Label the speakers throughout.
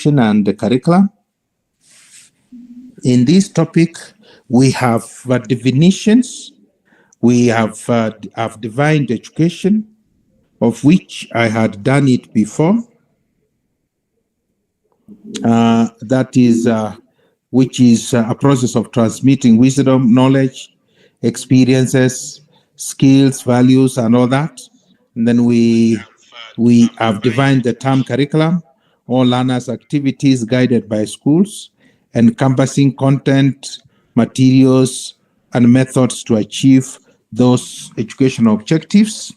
Speaker 1: and the curriculum. In this topic, we have definitions. We have defined education, of which I had done it before. That is, which is a process of transmitting wisdom, knowledge, experiences, skills, values, and all that. And then we have defined the term curriculum, all learners' activities guided by schools, encompassing content, materials, and methods to achieve those educational objectives.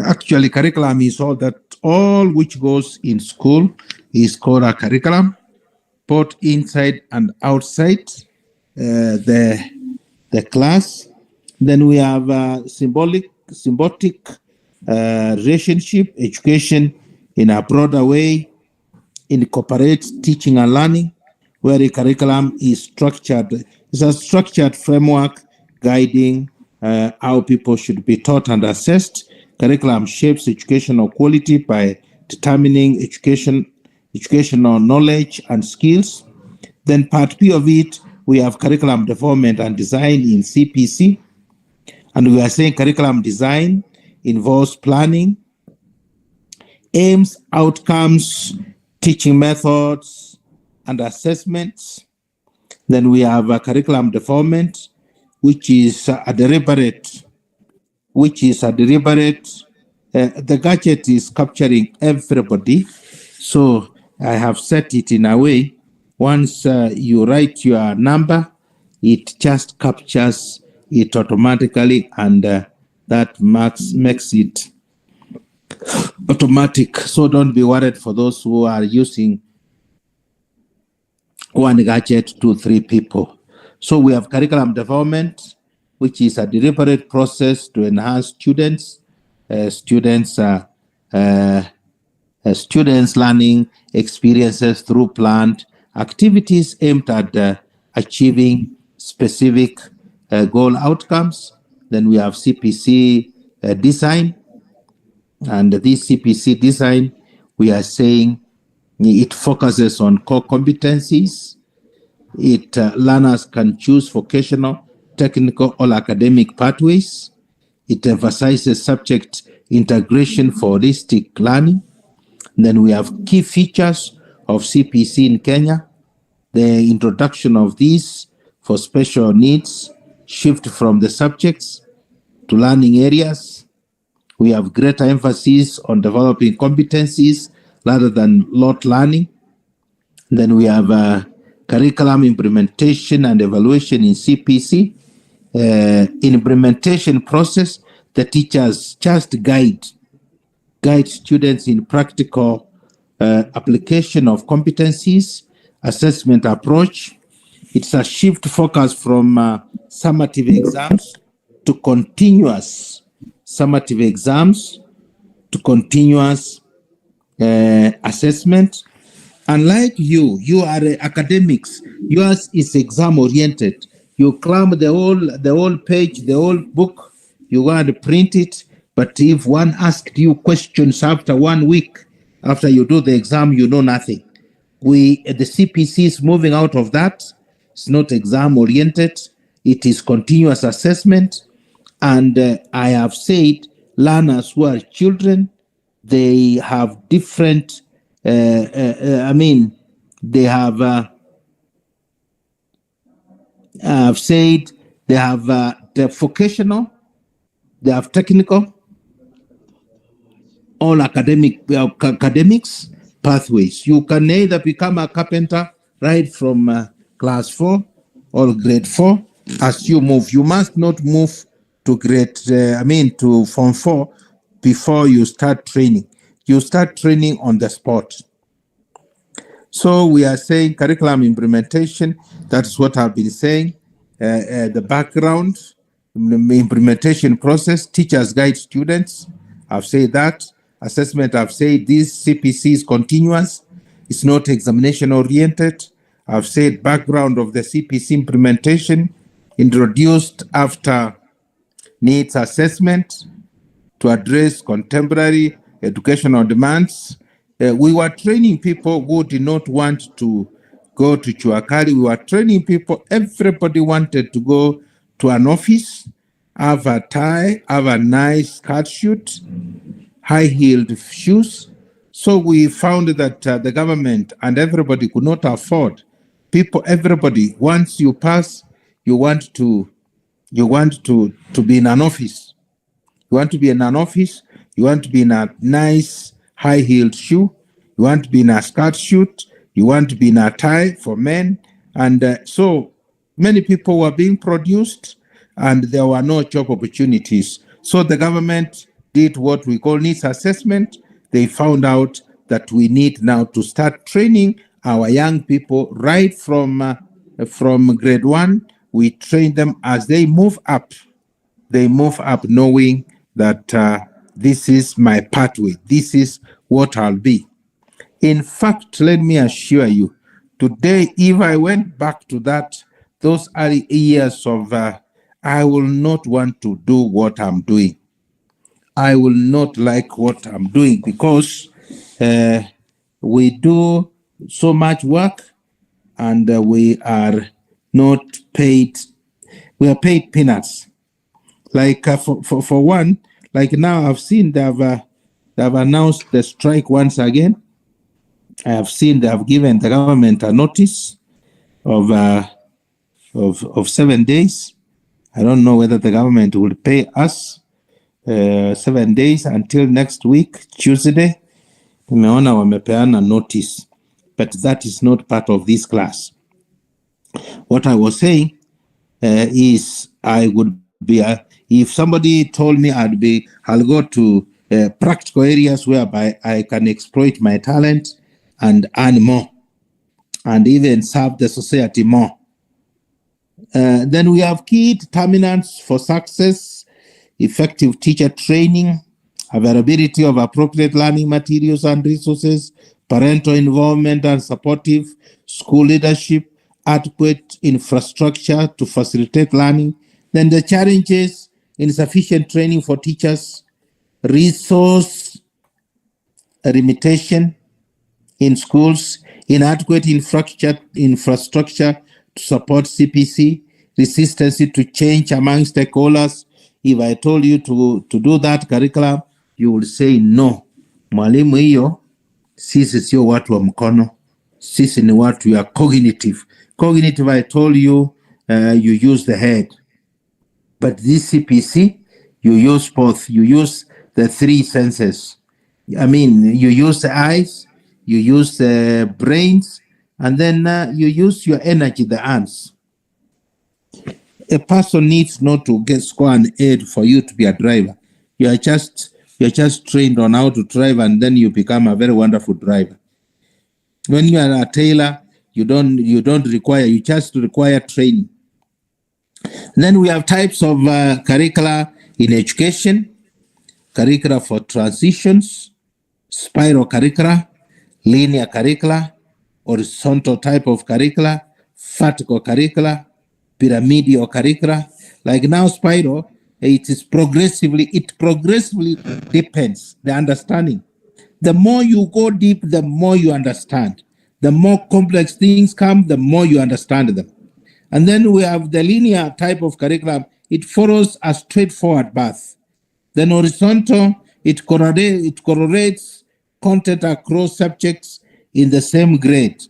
Speaker 1: Actually, curriculum is all which goes in school is called a curriculum, both inside and outside the class. Then we have symbiotic relationship, education in a broader way, incorporates teaching and learning, where the curriculum is structured. It's a structured framework guiding how people should be taught and assessed. Curriculum shapes educational quality by determining educational knowledge and skills. Then part B of it, we have curriculum development and design in CPC. And we are saying curriculum design involves planning, aims, outcomes, teaching methods, and assessments. Then we have a curriculum development, which is a deliberate. The gadget is capturing everybody. So I have set it in a way, once you write your number, it just captures it automatically, and that makes it automatic. So don't be worried for those who are using one gadget, 2, 3 people. So we have curriculum development, which is a deliberate process to enhance students' learning experiences through planned activities aimed at achieving specific goal outcomes. Then we have CPC design, and this CPC design, we are saying it focuses on core competencies. Learners can choose vocational, technical, or academic pathways. It emphasizes subject integration for holistic learning. Then we have key features of CPC in Kenya, the introduction of these for special needs, shift from the subjects to learning areas. We have greater emphasis on developing competencies rather than lot learning. Then we have curriculum implementation and evaluation in CPC. In implementation process, the teachers just guide students in practical application of competencies, assessment approach. It's a shift focus from summative exams to continuous summative exams to continuous assessment. Unlike you are academics. Yours is exam oriented. You cram the whole page, the whole book. You go and print it. But if one asked you questions after 1 week, after you do the exam, you know nothing. The CPC is moving out of that. It's not exam oriented. It is continuous assessment. And I have said learners who are children, they have different, I've said they have the vocational, they have technical, all academics pathways. You can either become a carpenter right from class 4 or grade 4 as you move. You must not move to to Form 4 before you start training. You start training on the spot. So we are saying curriculum implementation. That's what I've been saying. The background, implementation process, teachers guide students. I've said that. Assessment, I've said this CPC is continuous. It's not examination oriented. I've said background of the CPC implementation, introduced after needs assessment to address contemporary educational demands. We were training people who did not want to go to Chuakali. We were training people. Everybody wanted to go to an office, have a tie, have a nice skirt suit, high-heeled shoes. So we found that the government and everybody could not afford. Everybody, once you pass, you want to be in an office. You want to be in an office. You want to be in a nice high-heeled shoe. You want to be in a skirt suit. You want to be in a tie for men. And so many people were being produced and there were no job opportunities. So the government did what we call needs assessment. They found out that we need now to start training our young people right from grade 1. We train them as they move up. They move up knowing that this is my pathway. This is what I'll be. In fact, let me assure you, today, if I went back to those early years of, I will not want to do what I'm doing. I will not like what I'm doing because we do so much work and we are not paid. We are paid peanuts. Like for one, like now I've seen they've announced the strike once again. I have seen they have given the government a notice of 7 days. I don't know whether the government will pay us 7 days until next week, Tuesday. Nimeona wamepeana notice, but that is not part of this class. What I was saying is I would be, if somebody told me I'll go to practical areas whereby I can exploit my talent and earn more and even serve the society more. Then we have key determinants for success: effective teacher training, availability of appropriate learning materials and resources, parental involvement and supportive school leadership, adequate infrastructure to facilitate learning. Then the challenges: insufficient training for teachers, resource limitation in schools, inadequate infrastructure to support CPC, resistance to change among stakeholders. If I told you to do that curriculum, you will say no. Mwalimu hiyo, sisi sio watu wa mkono. Sisi ni watu ya cognitive. Cognitive, I told you, you use the head. But this CPC, you use both. You use the three senses. I mean, you use the eyes, you use the brains, and then you use your energy, the hands. A person needs not to score an aid for you to be a driver. You're just trained on how to drive, and then you become a very wonderful driver. When you are a tailor, you just require training. And then we have types of curricula in education: curricula for transitions, spiral curricula, linear curricula, horizontal type of curricula, vertical curricula, pyramidal curricula. Like now, spiral, it progressively depends the understanding. The more you go deep, the more you understand. The more complex things come, the more you understand them. And then we have the linear type of curriculum. It follows a straightforward path. Then horizontal, it correlates content across subjects in the same grade.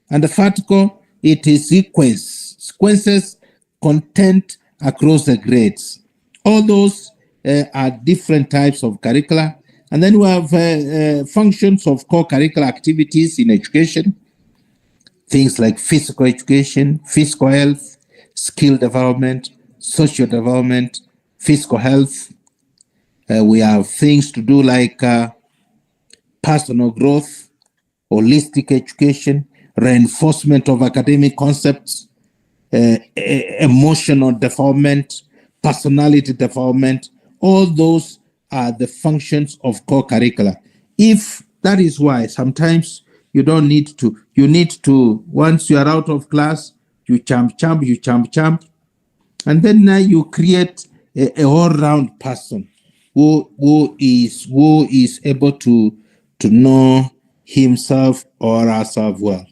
Speaker 1: And the vertical, it is sequences content across the grades. All those are different types of curricula. And then we have functions of core curricular activities in education. Things like physical education, physical health, skill development, social development, physical health. We have things to do like personal growth, holistic education, reinforcement of academic concepts, emotional development, personality development. All those are the functions of core curricula. If that is why sometimes you don't need to, you need to, once you are out of class, you champ, and then now you create a all-round person who is able to know himself or herself well.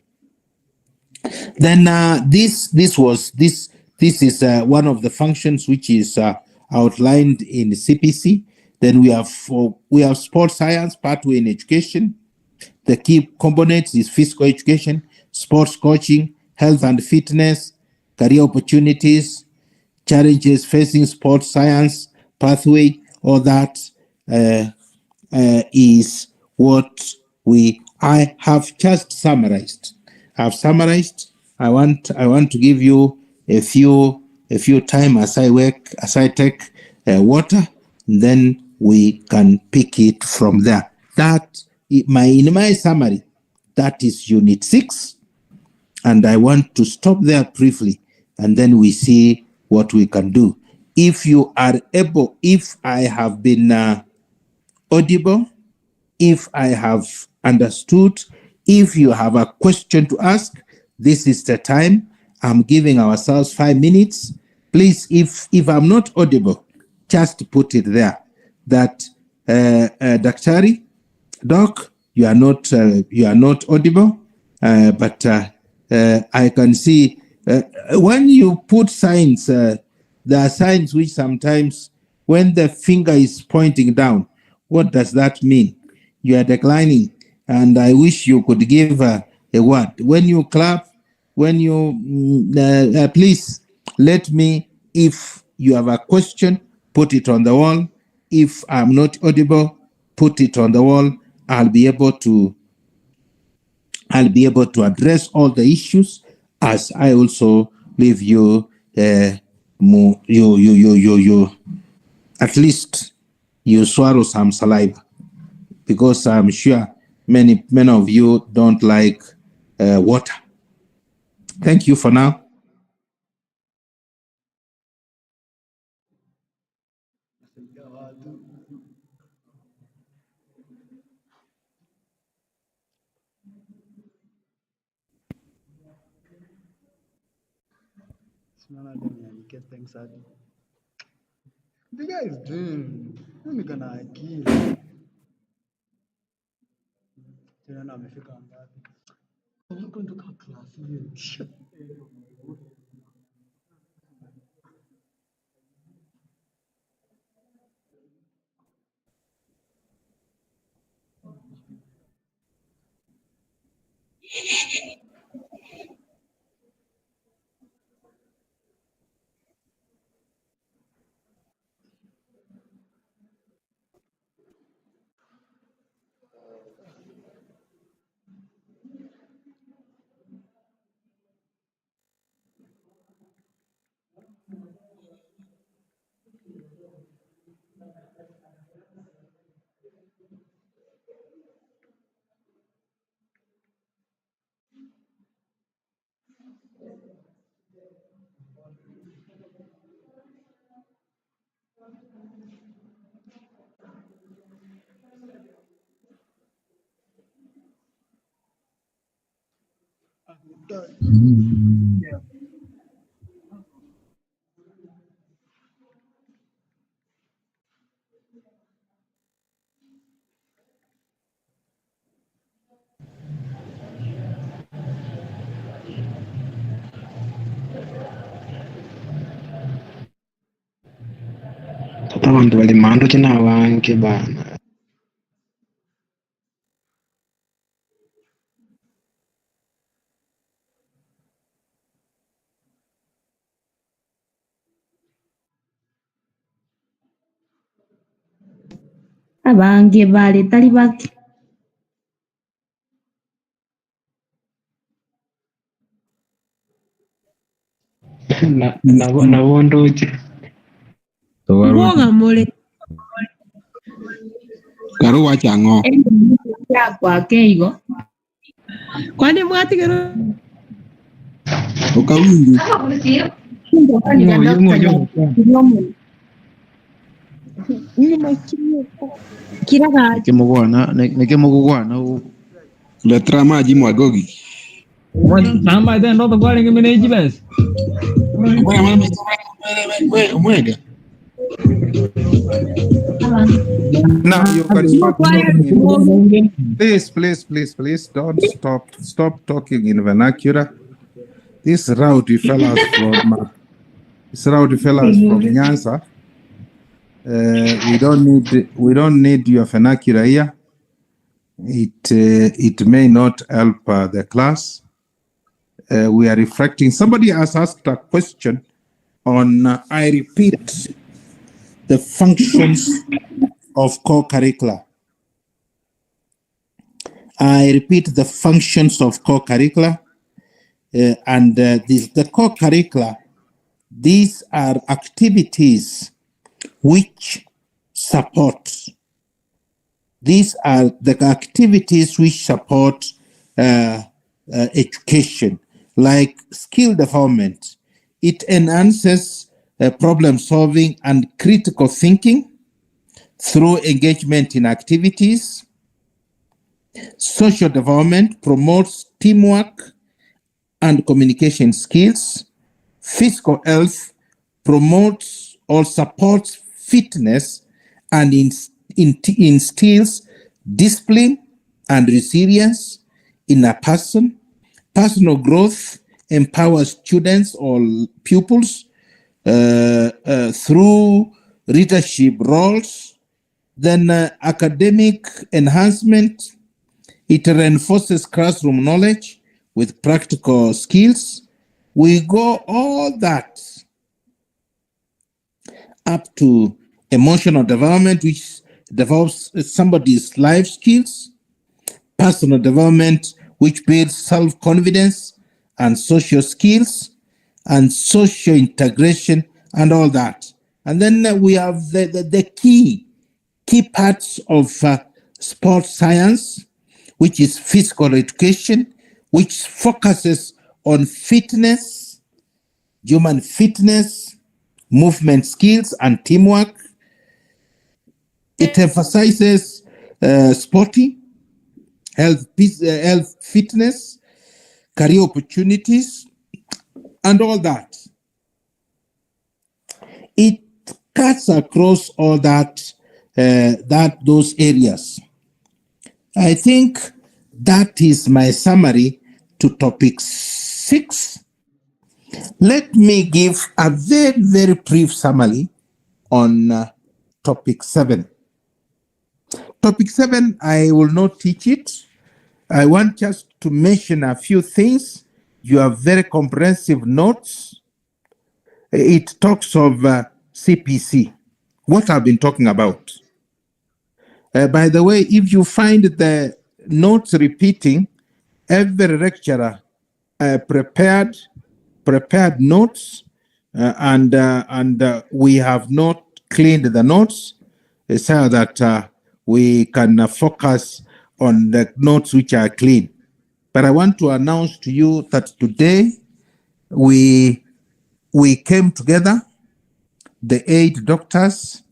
Speaker 1: Then this is one of the functions which is outlined in CPC. Then we have sports science pathway in education. The key components is physical education, sports coaching, health and fitness, career opportunities, challenges facing sports science pathway. All that is what I have just summarized. I've summarized. I want to give you a few time as I take water, and then we can pick it from there. In my summary, that is Unit 6, and I want to stop there briefly, and then we see what we can do. If you are able, if I have been audible, if I have understood, if you have a question to ask, this is the time. I'm giving ourselves 5 minutes. Please, if I'm not audible, just put it there. That Daktari, Doc, you are not audible, but I can see when you put signs. There are signs which sometimes, when the finger is pointing down, what does that mean? You are declining, and I wish you could give a word. When you clap, when you please let me, if you have a question, put it on the wall. If I'm not audible, put it on the wall. I'll be able to address all the issues as I also leave you at least you swallow some saliva, because I'm sure many of you don't like water. Thank you for now.
Speaker 2: The guy is doing. Mimi kana akili. Tena na amefika ngapi? Wako ndo kwa class hiyo.
Speaker 3: Abantu bali mando kina banke bana.
Speaker 4: Abange bale tali bake.
Speaker 3: Na bondoje.
Speaker 4: Ngoga mole.
Speaker 5: Karo wachango.
Speaker 4: Ya kwa keigo. Kwani mwati kero?
Speaker 5: Ukawingi.
Speaker 4: Kiraga.
Speaker 5: Nikimugwana letra maji mwagogi.
Speaker 6: Samba ita ndo kwa ngi meneji basi.
Speaker 5: Mwega.
Speaker 1: Now you can stop talking. Please, don't stop talking in vernacular. These rowdy fellas from Nyanza. We don't need your vernacular here. It may not help the class. We are reflecting. Somebody has asked a question on. I repeat, the functions of core curricula. I repeat the functions of core curricula, and the core curricula. These are activities which support. These are the activities which support education, like skill development. It enhances problem solving and critical thinking through engagement in activities. Social development promotes teamwork and communication skills. Physical health promotes or supports fitness and instills discipline and resilience in a person. Personal growth empowers students or pupils through leadership roles. Then academic enhancement, it reinforces classroom knowledge with practical skills. We go all that up to emotional development, which develops somebody's life skills, personal development, which builds self-confidence and social skills, and social integration and all that. And then we have the key parts of sports science, which is physical education, which focuses on fitness, human fitness, movement skills, and teamwork. It emphasizes sporting, health, fitness, career opportunities, and all that. It cuts across all that, those areas. I think that is my summary to topic 6. Let me give a very, very brief summary on topic 7. Topic 7, I will not teach it. I want just to mention a few things. You have very comprehensive notes. It talks of CPC, what I've been talking about. By the way, if you find the notes repeating, every lecturer prepared notes, and we have not cleaned the notes so that we can focus on the notes which are clean. But I want to announce to you that today we came together, the 8 doctors.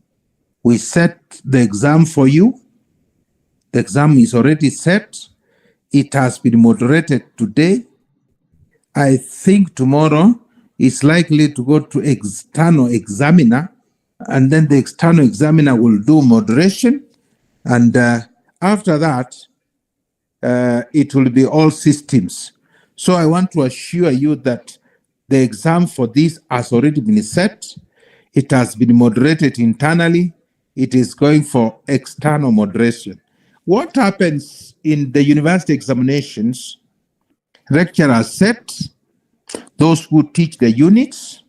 Speaker 1: We set the exam for you. The exam is already set. It has been moderated today. I think tomorrow it's likely to go to external examiner, and then the external examiner will do moderation. And after that, it will be all systems. So I want to assure you that the exam for this has already been set. It has been moderated internally. It is going for external moderation. What happens in the university examinations? Lecturers set, those who teach the units,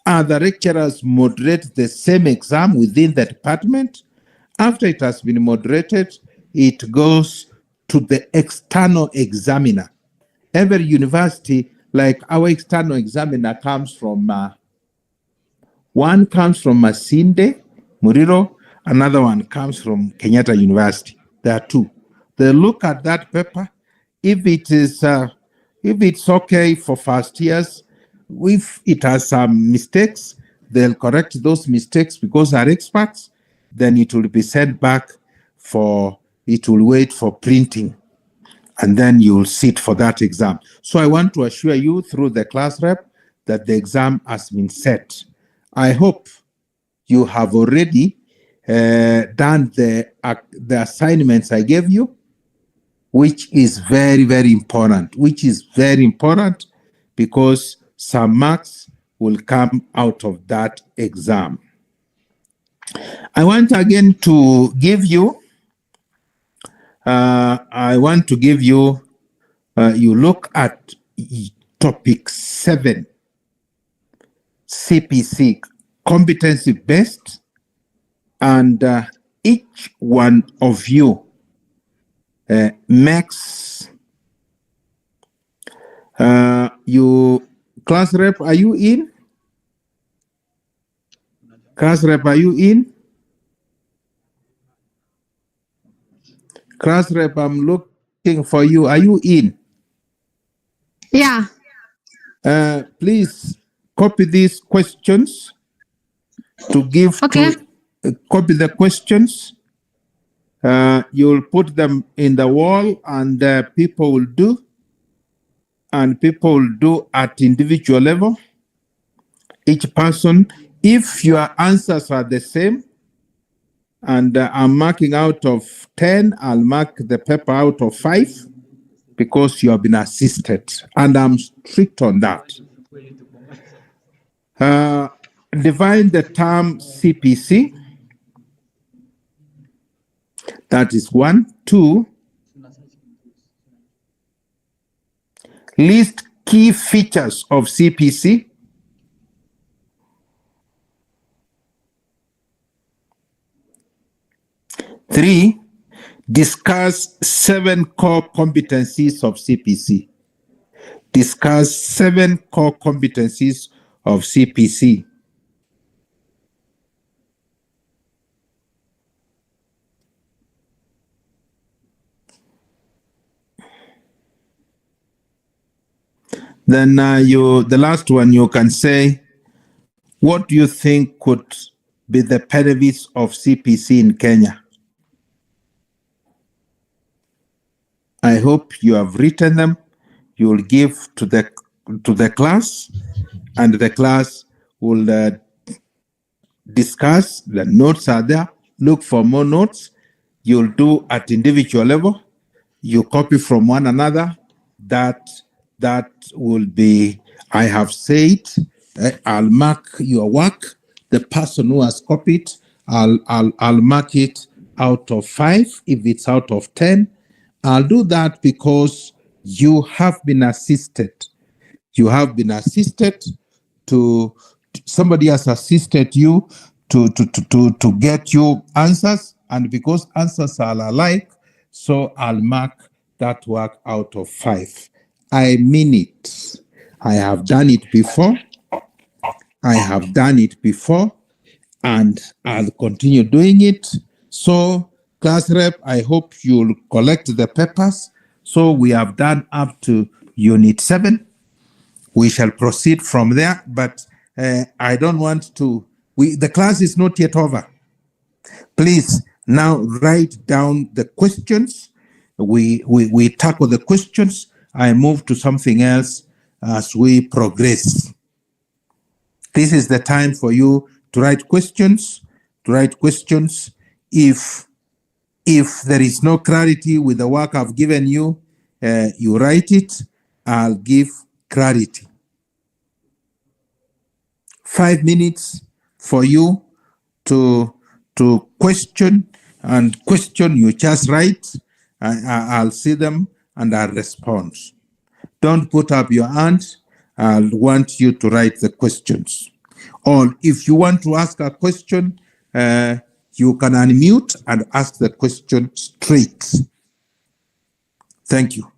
Speaker 1: the lecturers moderate the same exam within the department. After it has been moderated, it goes to the external examiner. Every university, like our external examiner, comes from one comes from Masinde, Muriro, another one comes from Kenyatta University. There are 2. They look at that paper. If it's okay for first years, if it has some mistakes, they'll correct those mistakes because they're experts. Then it will be sent back it will wait for printing, and then you'll sit for that exam. So I want to assure you through the class rep that the exam has been set. I hope you have already done the assignments I gave you, which is very, very important, because some marks will come out of that exam. I want again to give you, you look at topic 7, CPC, competency based, and each one of you makes, you, class rep, are you in? Class rep, are you in? Class rep, I'm looking for you. Are you in?
Speaker 7: Yeah.
Speaker 1: Please copy these questions to give
Speaker 7: Okay.
Speaker 1: to copy the questions. You'll put them in the wall, and people will do, at individual level. Each person, if your answers are the same, and I'm marking out of 10, I'll mark the paper out of 5, because you have been assisted, and I'm strict on that. Define the term CPC. That is 1. 2, list key features of CPC. 3, discuss 7 core competencies of CPC. Discuss 7 core competencies of CPC. Then the last one, you can say, what do you think could be the benefits of CPC in Kenya? I hope you have written them. You will give to the class, and the class will discuss. The notes are there. Look for more notes. You'll do at individual level. You copy from one another. That will be, I have said, I'll mark your work. The person who has copied, I'll mark it out of 5. If it's out of 10, I'll do that because you have been assisted. You have been assisted to, somebody has assisted you to get you answers, and because answers are alike, so I'll mark that work out of 5. I mean it. I have done it before. And I'll continue doing it. So, class rep, I hope you'll collect the papers. So we have done up to Unit 7. We shall proceed from there, but I don't want to, the class is not yet over. Please now write down the questions. We tackle the questions. I move to something else as we progress. This is the time for you to write questions. If there is no clarity with the work I've given you, you write it. I'll give clarity. 5 minutes for you to question, and question you just write. I'll see them and I'll respond. Don't put up your hand. I'll want you to write the questions. Or if you want to ask a question, you can unmute and ask the question straight. Thank you.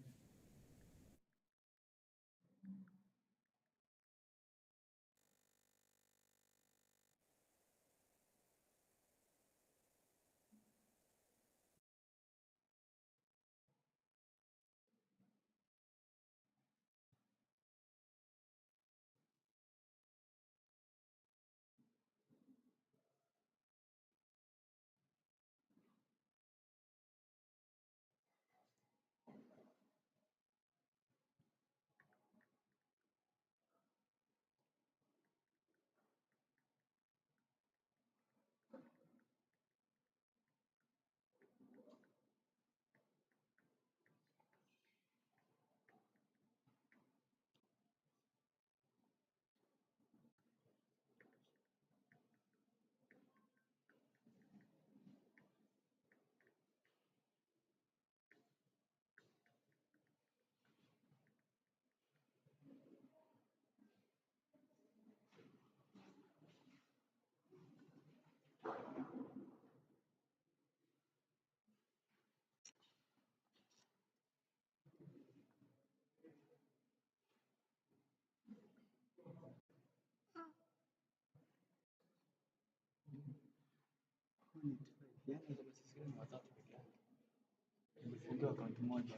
Speaker 2: Nimefungua akaunti moja.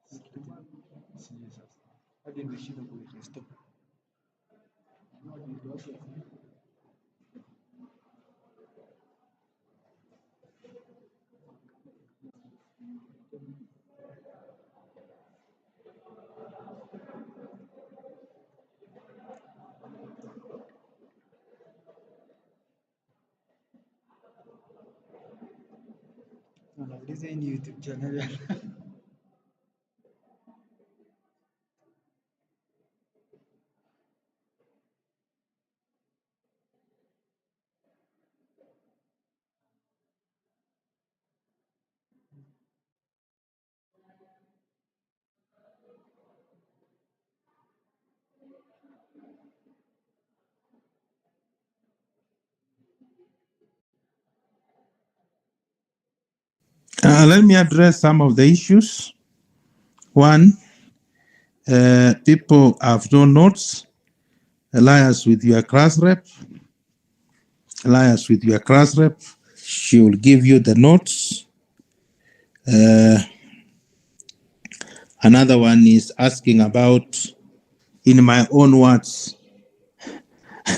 Speaker 2: Sijui sasa. Hadi nimeshindwa kuirestore. Unauliza hii ni YouTube channel ya
Speaker 1: Let me address some of the issues. One, people have no notes. Liaise with your class rep. Liaise with your class rep. She will give you the notes. Another one is asking about, in my own words,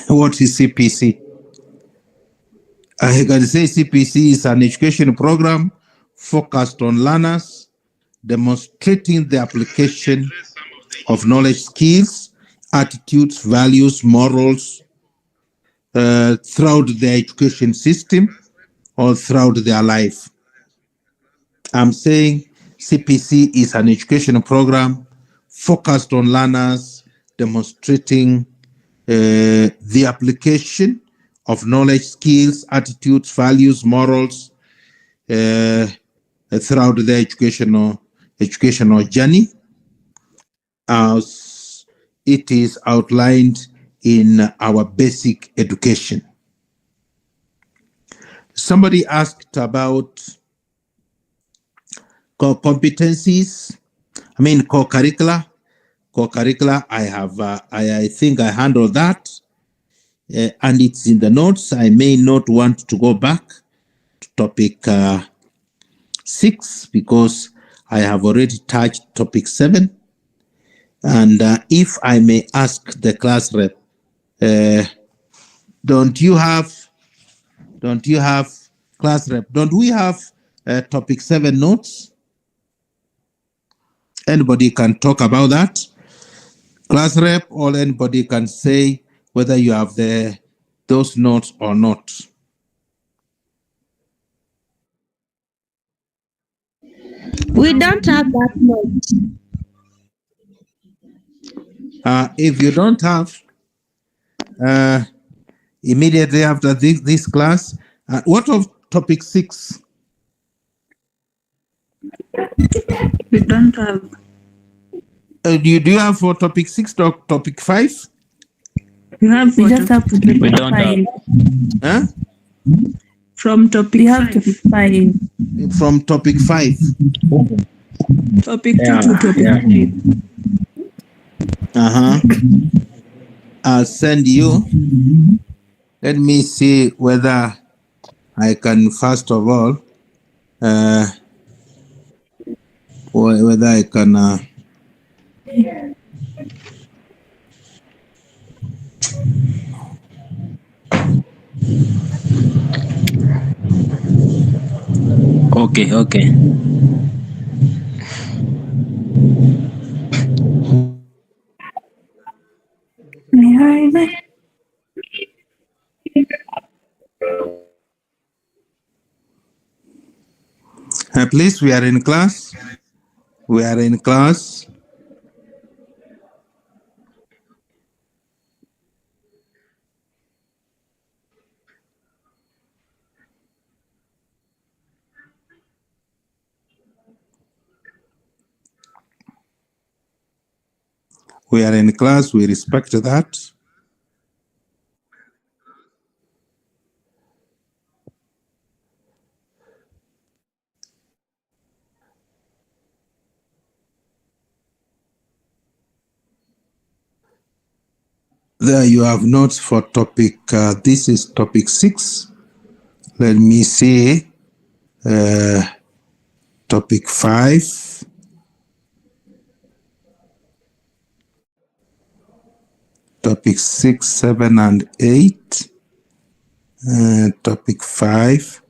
Speaker 1: what is CPC? I can say CPC is an education program focused on learners demonstrating the application of knowledge, skills, attitudes, values, morals throughout the education system or throughout their life. I'm saying CPC is an education program focused on learners demonstrating the application of knowledge, skills, attitudes, values, morals throughout the educational journey, as it is outlined in our basic education. Somebody asked about core competencies, core curricula. Core curricula, I think I handled that, and it's in the notes. I may not want to go back to topic 6 because I have already touched topic 7. And if I may ask the class rep, don't you have class rep? Don't we have topic 7 notes? Anybody can talk about that, class rep, or anybody can say whether you have those notes or not.
Speaker 4: We don't have that much.
Speaker 1: If you don't have, immediately after this class, what of topic 6?
Speaker 8: We don't have.
Speaker 1: Do you have for topic 6 or topic 5?
Speaker 8: We have. We just have to take
Speaker 6: We don't have.
Speaker 1: Huh?
Speaker 8: From topic
Speaker 4: We have
Speaker 8: 5.
Speaker 4: to find.
Speaker 1: From topic 5.
Speaker 8: Topic 2 to topic 5.
Speaker 1: I'll send you. Let me see whether I can, first of all, whether I can.
Speaker 6: Okay.
Speaker 1: Please, we are in class. We are in class. We are in class. We respect that. There you have notes for topic. This is topic 6. Let me see. topic 5, topic 6, 7, and 8, topic 5,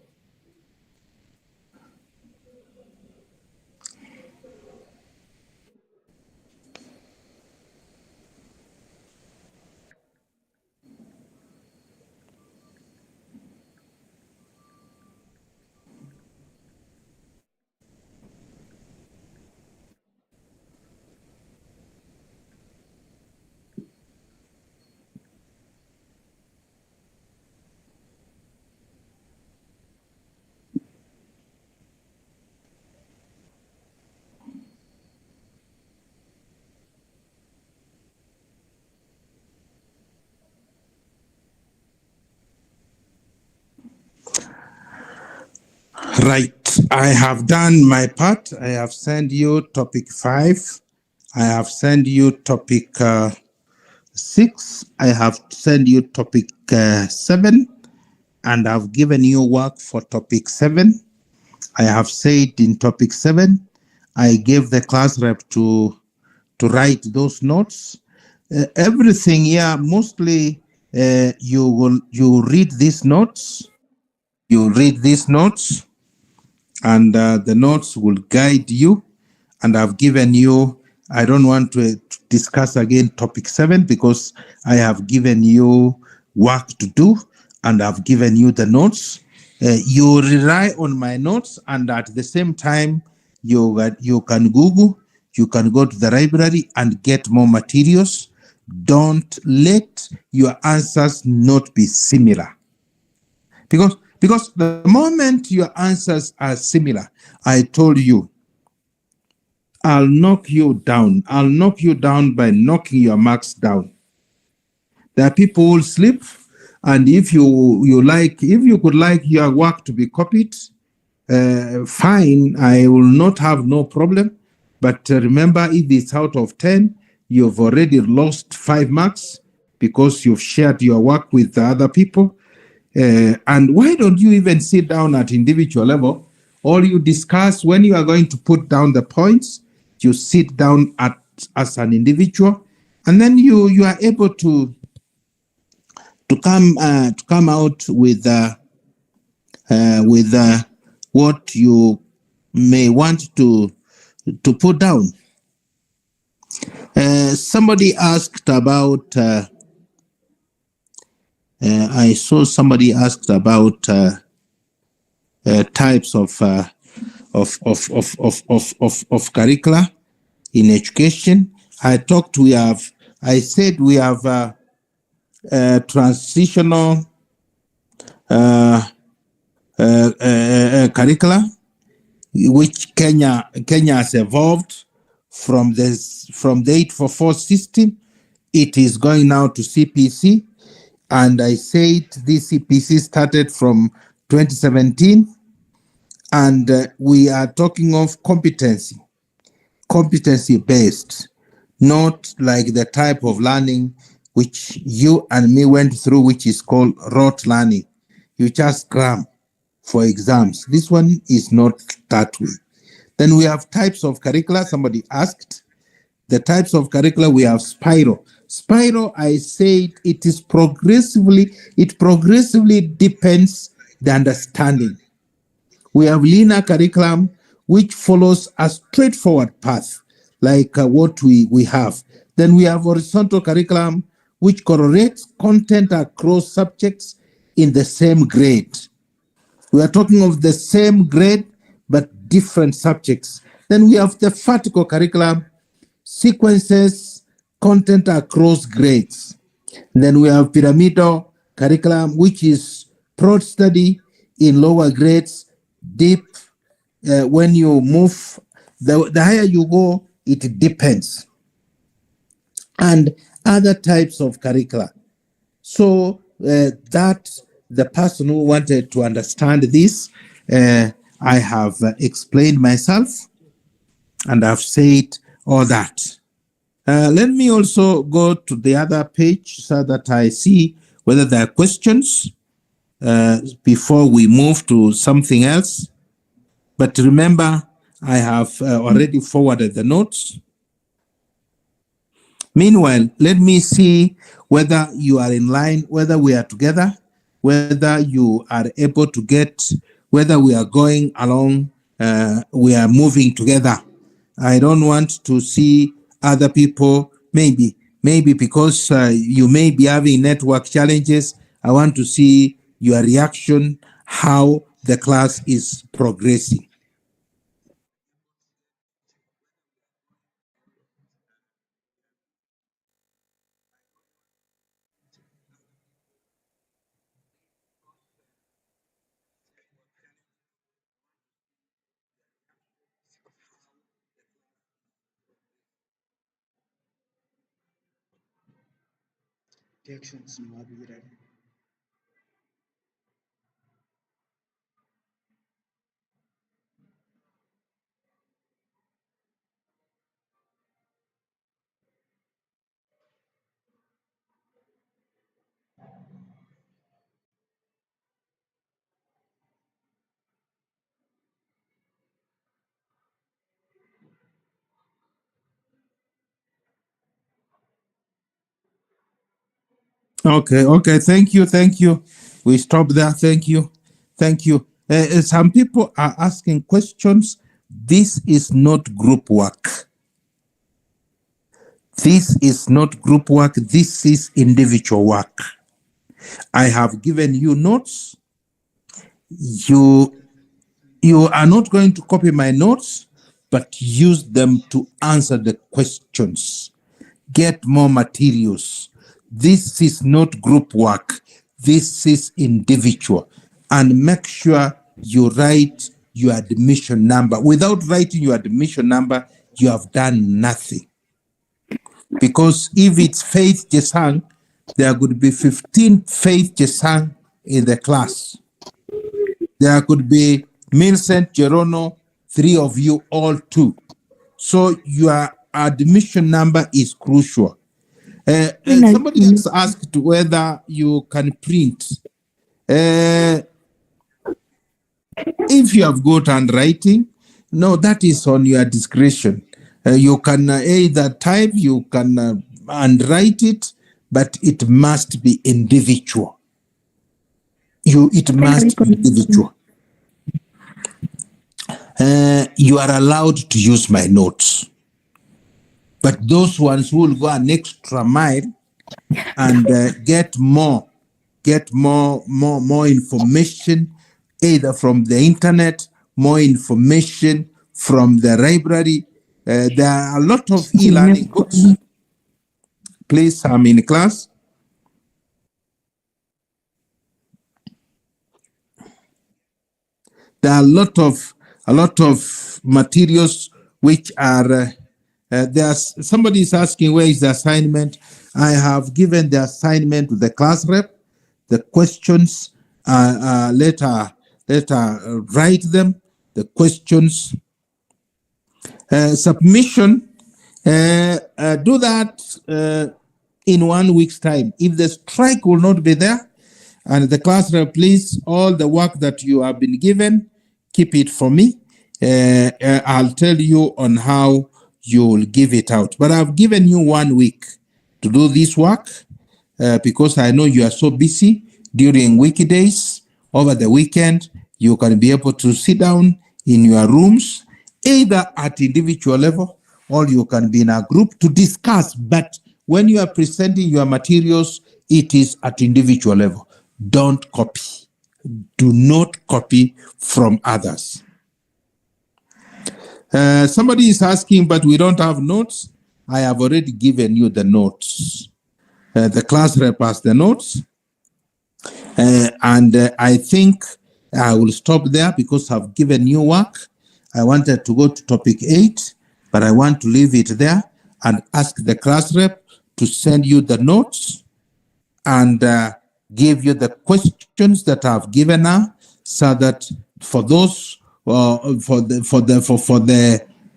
Speaker 1: right. I have done my part. I have sent you topic 5. I have sent you topic 6. I have sent you topic 7, and I've given you work for topic 7. I have said in topic 7, I gave the class rep to write those notes. Everything here, mostly you read these notes. You read these notes, and the notes will guide you. And I've given you, I don't want to discuss again topic 7 because I have given you work to do, and I've given you the notes. You rely on my notes, and at the same time, you can Google, you can go to the library and get more materials. Don't let your answers not be similar. Because the moment your answers are similar, I told you, I'll knock you down. I'll knock you down by knocking your marks down. There are people who will sleep, and if you could like your work to be copied, fine, I will not have no problem. But remember, if it's out of 10, you've already lost 5 marks because you've shared your work with the other people. And why don't you even sit down at individual level? All you discuss when you are going to put down the points, you sit down as an individual, and then you are able to come out with what you may want to put down. Somebody asked about. I saw somebody asked about types of curricula in education. I said we have transitional curricula, which Kenya has evolved from the 844 system. It is going now to CPC, and I said this CPC started from 2017, and we are talking of competency based, not like the type of learning which you and me went through, which is called rote learning. You just cram for exams. This one is not that way. Then we have types of curricula. Somebody asked the types of curricula. We have spiral. Spiral, I said it progressively depends the understanding. We have linear curriculum, which follows a straightforward path, like what we have. Then we have horizontal curriculum, which correlates content across subjects in the same grade. We are talking of the same grade, but different subjects. Then we have the vertical curriculum, sequences content across grades. Then we have pyramidal curriculum, which is broad study in lower grades, deep when you move, the higher you go, it depends. And other types of curricula. So that the person who wanted to understand this, I have explained myself, and I've said all that. Let me also go to the other page so that I see whether there are questions before we move to something else. But remember, I have already forwarded the notes. Meanwhile, let me see whether you are in line, whether we are together, whether you are able to get, whether we are going along, we are moving together. I don't want to see other people, maybe because you may be having network challenges. I want to see your reaction, how the class is progressing.
Speaker 2: Reactions ni wapi jirani?
Speaker 1: Okay, thank you. We stop there, thank you. Some people are asking questions. This is not group work. This is individual work. I have given you notes. You are not going to copy my notes, but use them to answer the questions. Get more materials. This is not group work. This is individual. And make sure you write your admission number. Without writing your admission number, you have done nothing. Because if it's Faith Jesang, there could be 15 Faith Jesang in the class. There could be Millicent Gerono, 3 of you, all 2. So your admission number is crucial. Somebody has asked whether you can print. If you have got handwriting, no, that is on your discretion. You can either type, you can handwrite it, but it must be individual. It must be individual. You are allowed to use my notes. But those ones who will go an extra mile and get more information, either from the internet, more information from the library. There are a lot of e-learning books. Please, I'm in class. There are a lot of materials which are somebody is asking where is the assignment. I have given the assignment to the class rep. The questions later write them. The questions submission. Do that in 1 week's time. If the strike will not be there, and the class rep, please, all the work that you have been given, keep it for me. I'll tell you on how you'll give it out. But I've given you 1 week to do this work because I know you are so busy during weekdays. Over the weekend, you can be able to sit down in your rooms, either at individual level or you can be in a group to discuss. But when you are presenting your materials, it is at individual level. Don't copy. Do not copy from others. Somebody is asking, but we don't have notes. I have already given you the notes. The class rep has the notes. And I think I will stop there because I've given you work. I wanted to go to topic 8, but I want to leave it there and ask the class rep to send you the notes and give you the questions that I've given her, so that for those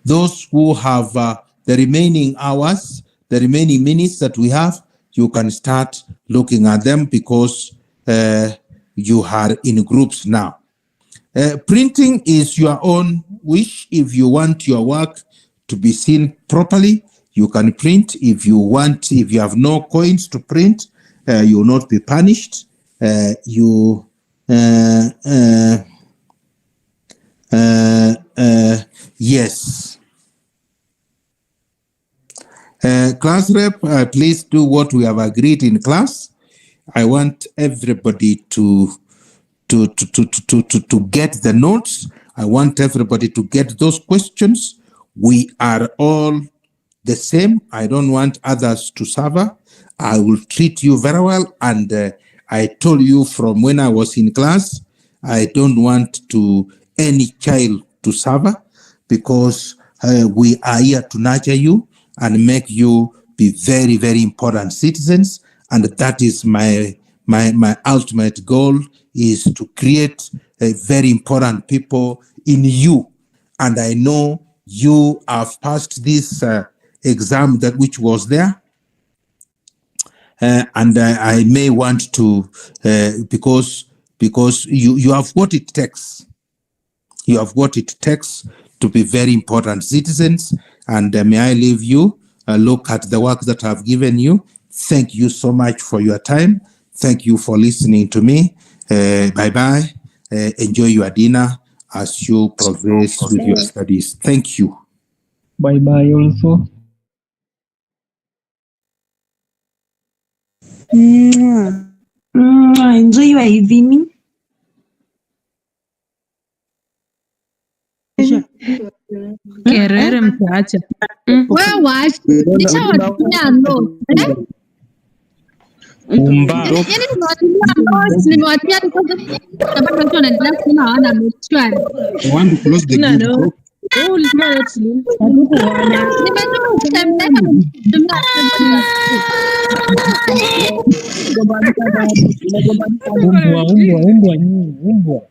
Speaker 1: those who have the remaining hours, the remaining minutes that we have, you can start looking at them because you are in groups now. Printing is your own wish. If you want your work to be seen properly, you can print. If you have no coins to print, you will not be punished. Yes. Class rep, please do what we have agreed in class. I want everybody to get the notes. I want everybody to get those questions. We are all the same. I don't want others to suffer. I will treat you very well. And I told you from when I was in class, I don't want any child to suffer, because we are here to nurture you and make you be very, very important citizens. And that is my ultimate goal, is to create very important people in you. And I know you have passed this exam which was there. And I may want to, because you have what it takes. You have what it takes to be very important citizens. And may I leave you look at the work that I've given you. Thank you so much for your time. Thank you for listening to me. Bye-bye. Enjoy your dinner as you progress with your studies. Thank you.
Speaker 6: Bye-bye also.
Speaker 8: Enjoy your evening.
Speaker 4: Kerere mtaacha. Wewe wacha. Nishawatumia notes. Yaani nimewatia because sababu watu wanaendelea kusema hawana notes.
Speaker 5: I want to close the group.
Speaker 6: Umbwa.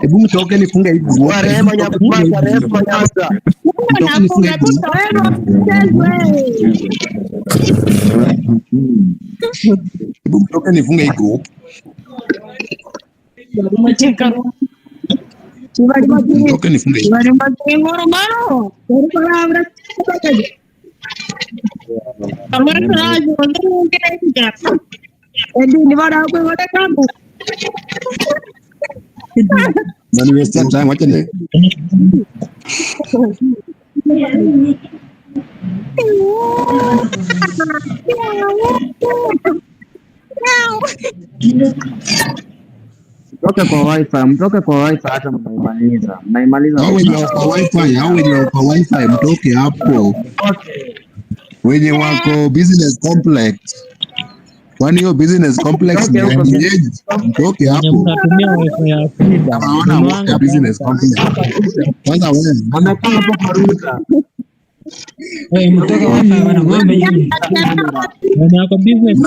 Speaker 5: Hebu mtoke nifunge hivi. Hebu mtoke nifunge hivi. Mtoke nifunge hivi. Nani waste time, wacha ni.
Speaker 9: Mtoke kwa wifi hata mnaimaliza.
Speaker 5: Hao wenye wako wifi mtoke hapo. Wenye wako business complex. Kwani hiyo business complex ni yenyeji? Mtoke hapo.
Speaker 6: Mnatumia wifi ya Frida.
Speaker 5: Hawana business complex. Kwanza wewe
Speaker 9: Anakaa hapo kwa ruta.
Speaker 6: Mtoka wifi wana ng'ombe hivi. Wana business